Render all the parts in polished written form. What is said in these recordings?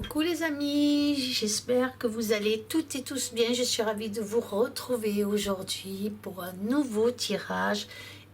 Coucou les amis, j'espère que vous allez toutes et tous bien. Je suis ravie de vous retrouver aujourd'hui pour un nouveau tirage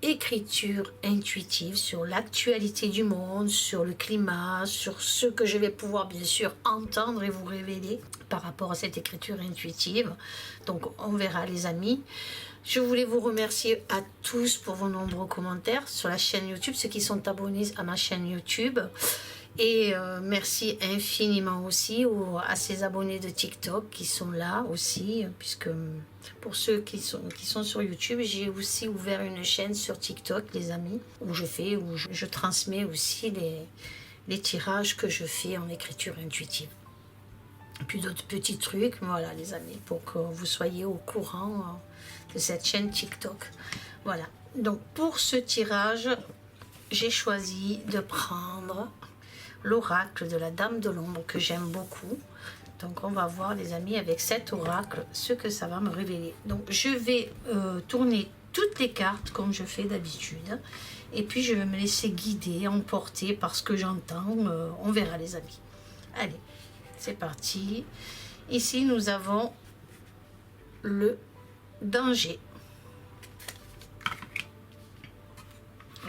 écriture intuitive sur l'actualité du monde, sur le climat, sur ce que je vais pouvoir bien sûr entendre et vous révéler par rapport à cette écriture intuitive. Donc on verra les amis. Je voulais vous remercier à tous pour vos nombreux commentaires sur la chaîne YouTube, ceux qui sont abonnés à ma chaîne YouTube. Et merci infiniment aussi à ces abonnés de TikTok qui sont là aussi, puisque pour ceux qui sont sur YouTube, j'ai aussi ouvert une chaîne sur TikTok, les amis, où je transmets aussi les tirages que je fais en écriture intuitive. Et puis d'autres petits trucs, voilà les amis, pour que vous soyez au courant de cette chaîne TikTok. Voilà, donc pour ce tirage, j'ai choisi de prendre l'oracle de la Dame de l'Ombre que j'aime beaucoup. Donc on va voir les amis avec cet oracle ce que ça va me révéler. Donc je vais tourner toutes les cartes comme je fais d'habitude. Et puis je vais me laisser guider, emporter par ce que j'entends. On verra les amis. Allez, c'est parti. Ici nous avons le danger.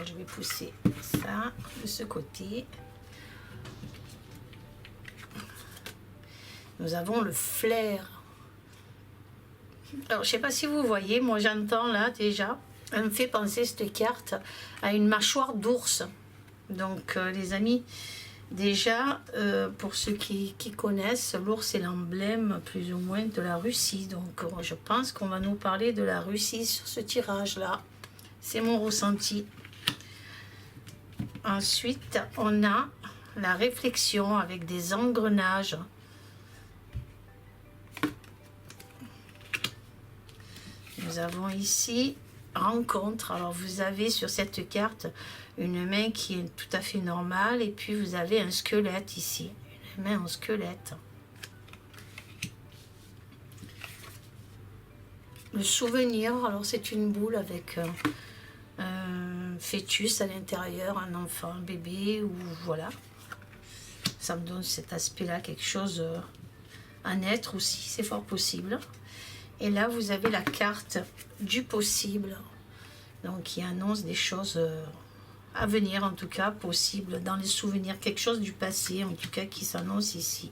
Je vais pousser ça de ce côté. Nous avons le flair. Alors, je ne sais pas si vous voyez, moi j'entends là déjà, elle me fait penser cette carte à une mâchoire d'ours. Donc, les amis, déjà, pour ceux qui connaissent, l'ours est l'emblème plus ou moins de la Russie. Donc, je pense qu'on va nous parler de la Russie sur ce tirage-là. C'est mon ressenti. Ensuite, on a la réflexion avec des engrenages. Nous avons ici rencontre. Alors vous avez sur cette carte une main qui est tout à fait normale et puis vous avez un squelette ici, une main en squelette. Le souvenir, alors c'est une boule avec un fœtus à l'intérieur, un enfant, un bébé, ou voilà. Ça me donne cet aspect-là, quelque chose à naître aussi, c'est fort possible. Et là, vous avez la carte du possible, donc qui annonce des choses à venir, en tout cas, possibles dans les souvenirs, quelque chose du passé, en tout cas, qui s'annonce ici.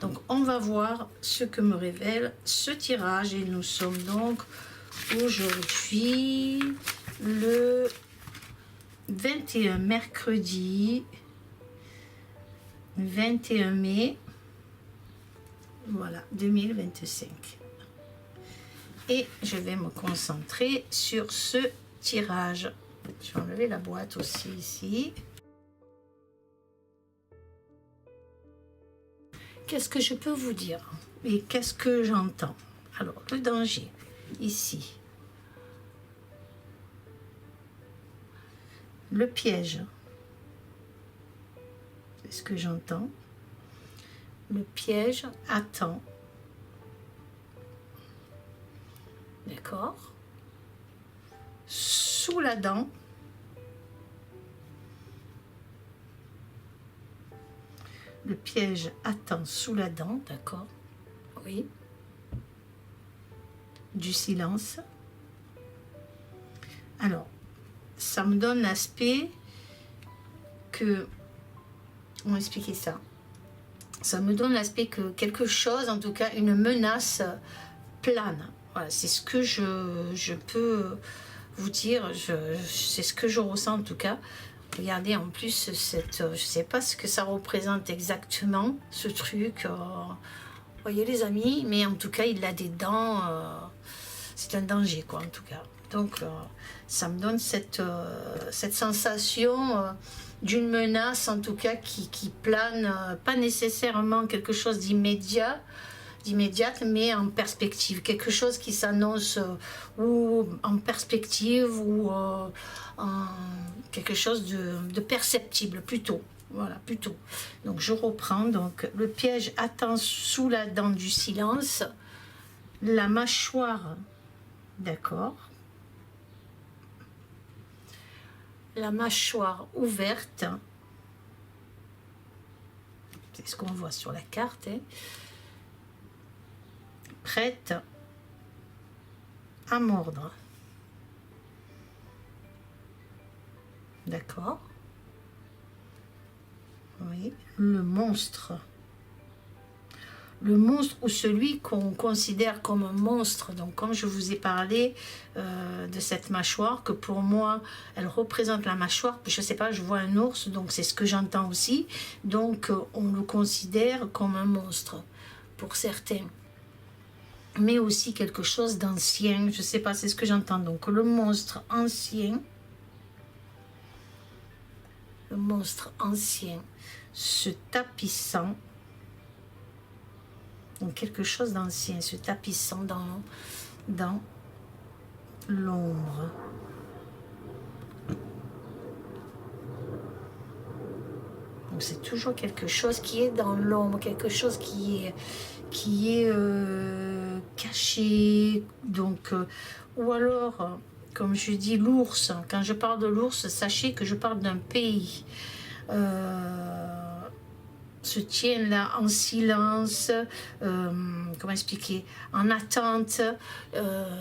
Donc, on va voir ce que me révèle ce tirage. Et nous sommes donc aujourd'hui le 21 mercredi 21 mai, voilà, 2025. Et je vais me concentrer sur ce tirage. Je vais enlever la boîte aussi ici. Qu'est-ce que je peux vous dire? Et qu'est-ce que j'entends? Alors, le danger, ici. Le piège. C'est ce que j'entends. Le piège attend. D'accord. Sous la dent. Le piège attend sous la dent, d'accord. Oui. Du silence. Alors, ça me donne l'aspect que... On va expliquer ça. Ça me donne l'aspect que quelque chose, en tout cas, une menace plane. Voilà, c'est ce que je peux vous dire, c'est ce que je ressens en tout cas. Regardez en plus, je ne sais pas ce que ça représente exactement, ce truc. Voyez les amis, mais en tout cas, il a des dents. C'est un danger, quoi, en tout cas. Donc, ça me donne cette sensation d'une menace, en tout cas, qui plane, pas nécessairement quelque chose d'immédiate, mais en perspective, quelque chose qui s'annonce ou en perspective ou en quelque chose de perceptible plutôt. Voilà, plutôt. Donc je reprends. Donc le piège attend sous la dent du silence, la mâchoire, d'accord. La mâchoire ouverte, c'est ce qu'on voit sur la carte, hein. Prête à mordre. D'accord. Oui, le monstre. Le monstre ou celui qu'on considère comme un monstre. Donc comme je vous ai parlé de cette mâchoire, que pour moi, elle représente la mâchoire. Je ne sais pas, je vois un ours, donc c'est ce que j'entends aussi. Donc on le considère comme un monstre pour certains. Mais aussi quelque chose d'ancien, je ne sais pas, c'est ce que j'entends. Donc le monstre ancien, se tapissant, donc quelque chose d'ancien, se tapissant dans l'ombre. Donc c'est toujours quelque chose qui est dans l'ombre, quelque chose qui est caché, donc ou alors comme je dis l'ours. Quand je parle de l'ours, sachez que je parle d'un pays se tient là en silence, comment expliquer, en attente,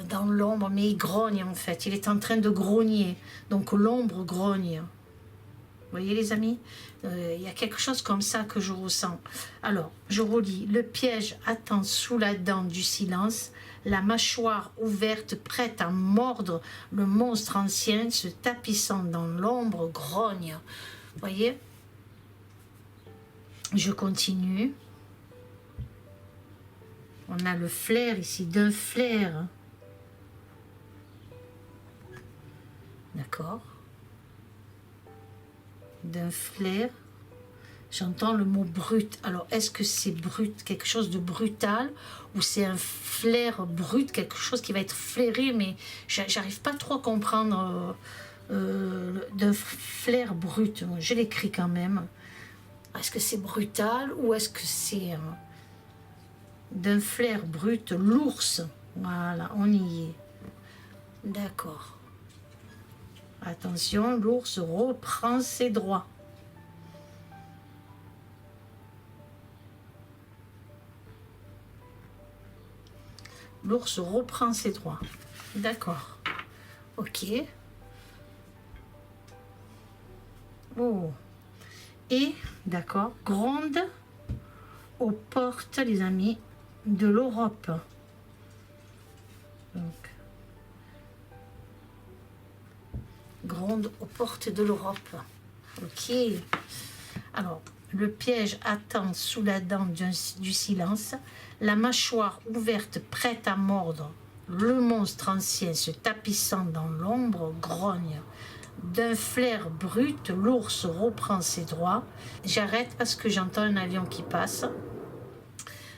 dans l'ombre, mais il grogne en fait, il est en train de grogner, donc l'ombre grogne. Vous voyez les amis, il y a quelque chose comme ça que je ressens. Alors, je relis. Le piège attend sous la dent du silence, la mâchoire ouverte, prête à mordre, le monstre ancien se tapissant dans l'ombre grogne. Vous voyez? Je continue. On a le flair ici, d'un flair. D'accord? D'un flair. J'entends le mot brut. Alors, est-ce que c'est brut, quelque chose de brutal, ou c'est un flair brut, quelque chose qui va être flairé, mais j'arrive pas trop à comprendre d'un flair brut. Je l'écris quand même. Est-ce que c'est brutal ou est-ce que c'est d'un flair brut, l'ours? Voilà, on y est. D'accord. Attention, l'ours reprend ses droits. L'ours reprend ses droits. D'accord. Ok. Oh. Et, d'accord, gronde aux portes, les amis, de l'Europe. Donc, gronde aux portes de l'Europe. Ok. Alors, le piège attend sous la dent du silence, la mâchoire ouverte prête à mordre, le monstre ancien se tapissant dans l'ombre grogne. D'un flair brut, l'ours reprend ses droits. J'arrête parce que j'entends un avion qui passe.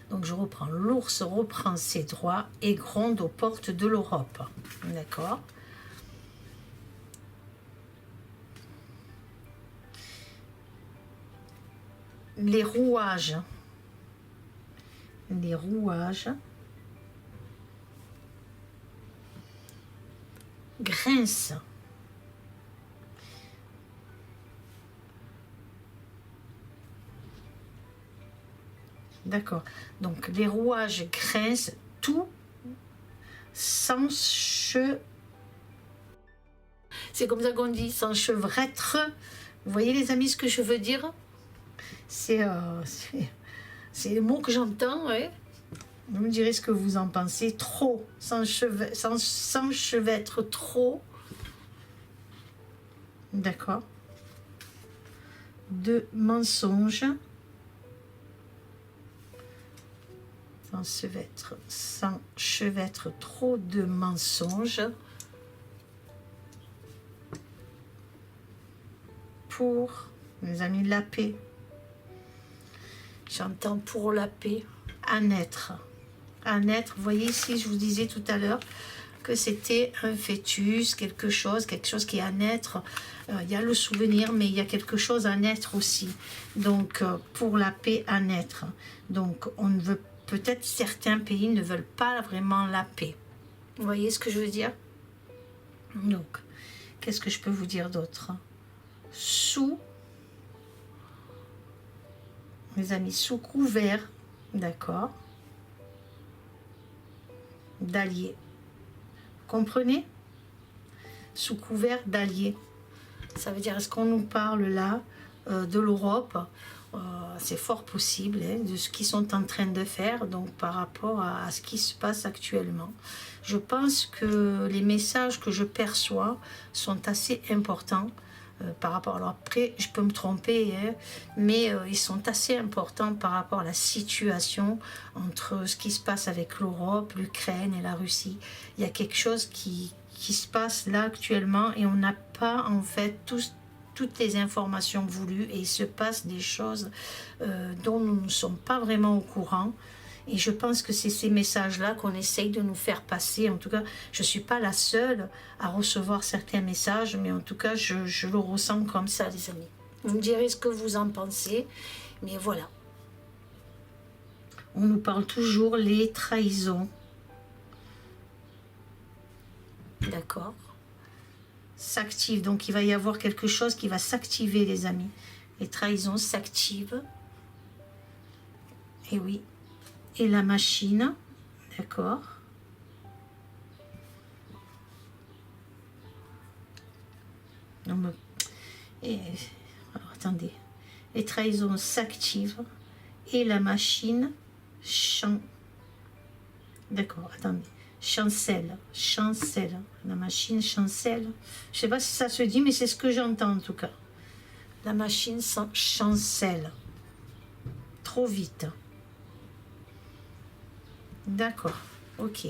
Donc je reprends. L'ours reprend ses droits et gronde aux portes de l'Europe. D'accord. Les rouages. Les rouages grincent. D'accord. Donc les rouages grincent, tout s'enchevêtre. C'est comme ça qu'on dit, s'enchevêtre. Vous voyez les amis ce que je veux dire? C'est les mots que j'entends, ouais. Vous me direz ce que vous en pensez. Trop, s'enchevêtre trop. D'accord. De mensonges. S'enchevêtre trop de mensonges. Pour, mes amis, la paix. J'entends pour la paix. À naître. À naître. Vous voyez ici, je vous disais tout à l'heure que c'était un fœtus, quelque chose qui est à naître. Il y a le souvenir, mais il y a quelque chose à naître aussi. Donc, pour la paix, à naître. Donc, on ne veut peut-être certains pays ne veulent pas vraiment la paix. Vous voyez ce que je veux dire? Donc, qu'est-ce que je peux vous dire d'autre? Sous mes amis, sous couvert, d'accord, d'alliés. Comprenez? Sous couvert d'alliés. Ça veut dire, est-ce qu'on nous parle là de l'Europe? C'est fort possible, hein, de ce qu'ils sont en train de faire, donc par rapport à ce qui se passe actuellement. Je pense que les messages que je perçois sont assez importants par rapport, alors après je peux me tromper, hein, mais ils sont assez importants par rapport à la situation entre ce qui se passe avec l'Europe, l'Ukraine et la Russie. Il y a quelque chose qui se passe là actuellement et on n'a pas en fait toutes les informations voulues et il se passe des choses dont nous ne sommes pas vraiment au courant. Et je pense que c'est ces messages-là qu'on essaye de nous faire passer. En tout cas, je ne suis pas la seule à recevoir certains messages, mais en tout cas, je le ressens comme ça, les amis. Vous me direz ce que vous en pensez, mais voilà. On nous parle toujours les trahisons. D'accord. S'active, donc il va y avoir quelque chose qui va s'activer, les amis. Les trahisons s'activent. Et oui. Et la machine, d'accord. Alors, attendez. Les trahisons s'activent et la machine d'accord, attendez. Chancelle. La machine chancelle. Je ne sais pas si ça se dit, mais c'est ce que j'entends en tout cas. La machine chancelle. Trop vite. D'accord, ok.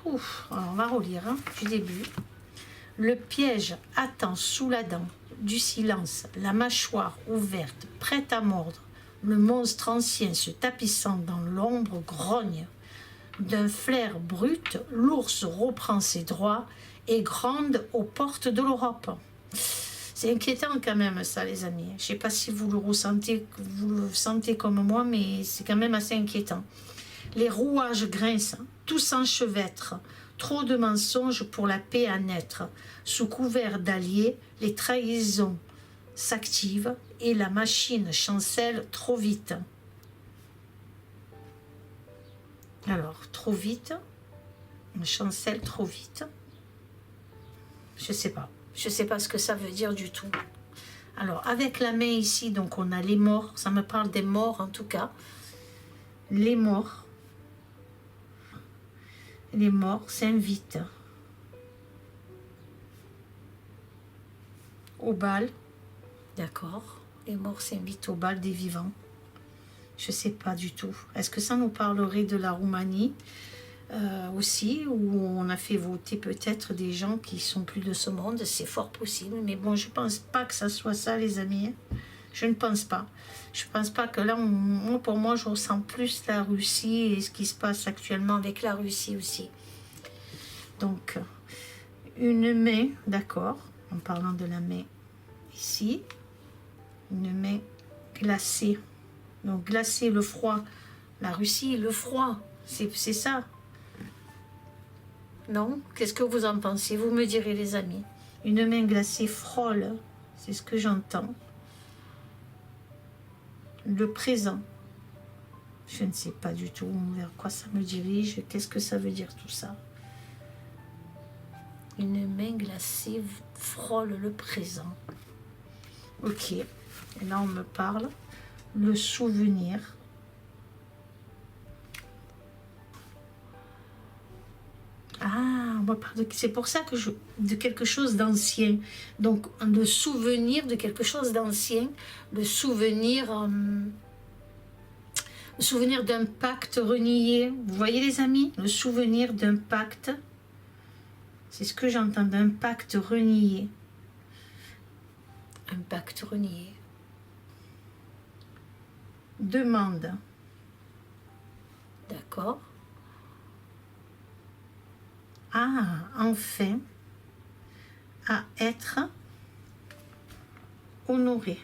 Ouf, alors on va relire du début. Le piège attend sous la dent du silence, la mâchoire ouverte, prête à mordre. Le monstre ancien se tapissant dans l'ombre grogne. D'un flair brut, l'ours reprend ses droits et gronde aux portes de l'Europe. C'est inquiétant quand même ça, les amis. Je ne sais pas si vous le sentez comme moi, mais c'est quand même assez inquiétant. Les rouages grincent, tout s'enchevêtre. Trop de mensonges pour la paix à naître. Sous couvert d'alliés, les trahisons s'activent et la machine chancelle trop vite. Alors, trop vite, chancelle trop vite. Je sais pas. Je sais pas ce que ça veut dire du tout. Alors, avec la main ici, donc on a les morts. Ça me parle des morts en tout cas. Les morts. Les morts s'invitent au bal. D'accord. Les morts s'invitent au bal des vivants. Je ne sais pas du tout. Est-ce que ça nous parlerait de la Roumanie aussi, où on a fait voter peut-être des gens qui sont plus de ce monde? C'est fort possible. Mais bon, je ne pense pas que ça soit ça, les amis. Je ne pense pas. Je ne pense pas que là, pour moi, je ressens plus la Russie et ce qui se passe actuellement avec la Russie aussi. Donc, une main, d'accord, en parlant de la main ici, une main glacée. Donc, glacée, le froid. La Russie, le froid, c'est ça. Non? Qu'est-ce que vous en pensez? Vous me direz, les amis. Une main glacée frôle, c'est ce que j'entends. Le présent. Je ne sais pas du tout vers quoi ça me dirige. Qu'est-ce que ça veut dire tout ça? Une main glacée frôle le présent. Ok. Et là, on me parle. Le souvenir. Ah, on me parle de... C'est pour ça que de quelque chose d'ancien. Donc, le souvenir de quelque chose d'ancien. Le souvenir d'un pacte renié. Vous voyez, les amis? Le souvenir d'un pacte. C'est ce que j'entends, d'un pacte renié. Un pacte renié. Demande. D'accord. Ah, enfin, à être honoré.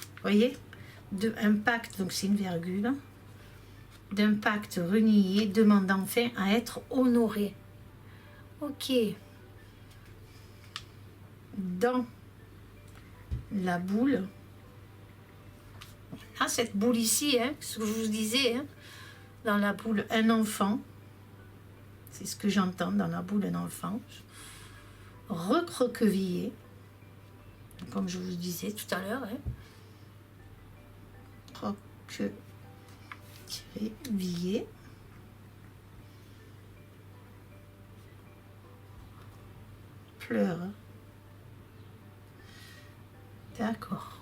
Vous voyez? Un pacte, donc c'est une virgule. D'un pacte renié, demande enfin à être honoré. Ok. Dans la boule Ah, cette boule ici, hein, ce que je vous disais, hein, dans la boule, un enfant. C'est ce que j'entends dans la boule, un enfant. Recroquevillé, comme je vous disais tout à l'heure. Hein. Recroquevillé. Pleure. D'accord.